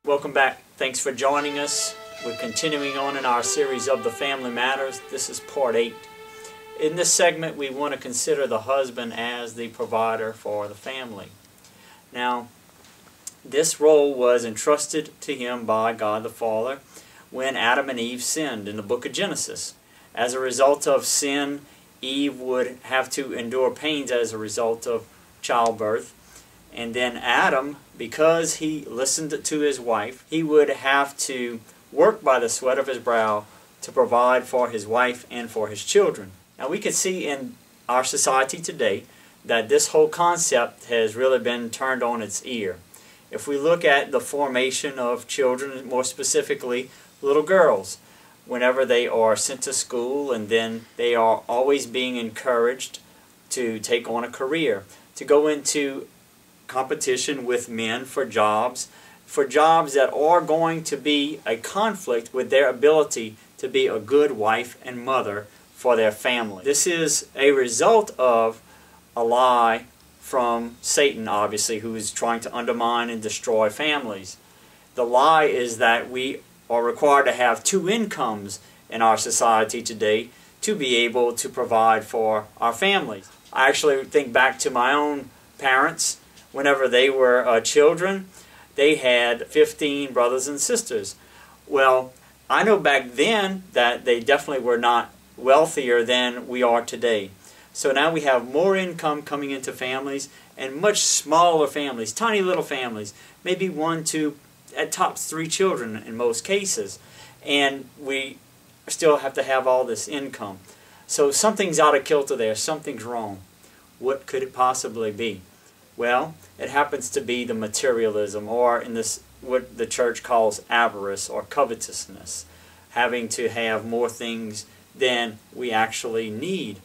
Welcome back. Thanks for joining us. We're continuing on in our series of the Family Matters. This is part 8. In this segment, we want to consider the husband as the provider for the family. Now, this role was entrusted to him by God the Father when Adam and Eve sinned in the book of Genesis. As a result of sin, Eve would have to endure pains as a result of childbirth. And then Adam, because he listened to his wife, he would have to work by the sweat of his brow to provide for his wife and for his children. Now we can see in our society today that this whole concept has really been turned on its ear. If we look at the formation of children, more specifically little girls, whenever they are sent to school, and then they are always being encouraged to take on a career, to go into competition with men for jobs that are going to be a conflict with their ability to be a good wife and mother for their family. This is a result of a lie from Satan, obviously, who is trying to undermine and destroy families. The lie is that we are required to have 2 incomes in our society today to be able to provide for our families. I actually think back to my own parents. Whenever they were children, they had 15 brothers and sisters. Well, I know back then that they definitely were not wealthier than we are today. So now we have more income coming into families, and much smaller families, tiny little families, maybe 1, 2, at tops 3 children in most cases. And we still have to have all this income. So something's out of kilter there, something's wrong. What could it possibly be? Well, it happens to be the materialism, or in this what the church calls avarice or covetousness, having to have more things than we actually need.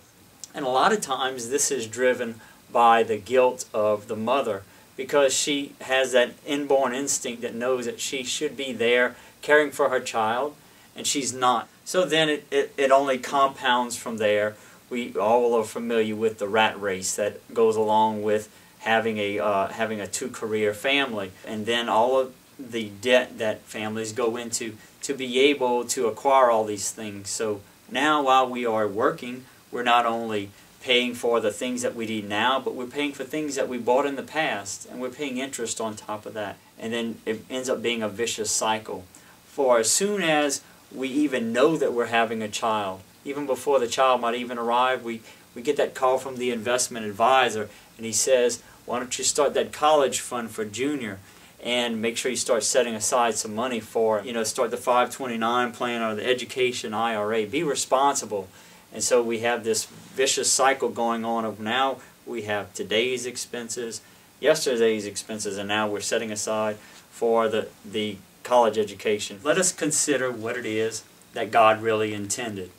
And a lot of times this is driven by the guilt of the mother, because she has that inborn instinct that knows that she should be there caring for her child, and she's not. So then it only compounds from there. We all are familiar with the rat race that goes along with having a 2-career family, and then all of the debt that families go into to be able to acquire all these things. So now, while we are working, we're not only paying for the things that we need now, but we're paying for things that we bought in the past, and we're paying interest on top of that. And then it ends up being a vicious cycle. For as soon as we even know that we're having a child, even before the child might even arrive, we get that call from the investment advisor, and he says, why don't you start that college fund for junior, and make sure you start setting aside some money for, start the 529 plan or the education IRA. Be responsible. And so we have this vicious cycle going on of now we have today's expenses, yesterday's expenses, and now we're setting aside for the college education. Let us consider what it is that God really intended.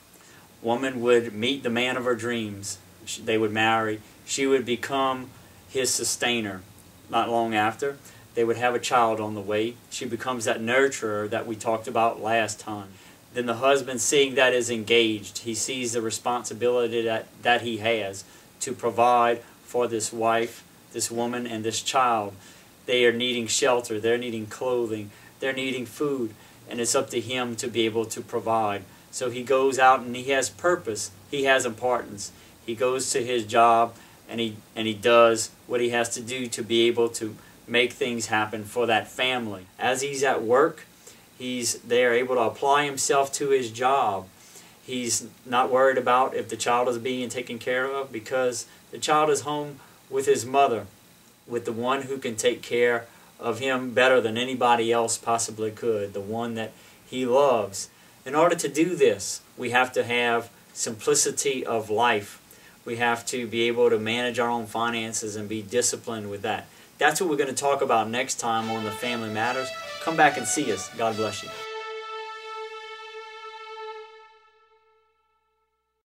Woman would meet the man of her dreams. They would marry. She would become his sustainer. Not long after, they would have a child on the way. She becomes that nurturer that we talked about last time. Then the husband, seeing that, is engaged. He sees the responsibility that he has to provide for this wife, this woman, and this child. They are needing shelter. They're needing clothing. They're needing food. And it's up to him to be able to provide. So he goes out and he has purpose. He has importance. He goes to his job, and he does what he has to do to be able to make things happen for that family. As he's at work, he's there able to apply himself to his job. He's not worried about if the child is being taken care of, because the child is home with his mother, with the one who can take care of him better than anybody else possibly could, the one that he loves. In order to do this, we have to have simplicity of life. We have to be able to manage our own finances and be disciplined with that. That's what we're going to talk about next time on the Family Matters. Come back and see us. God bless you.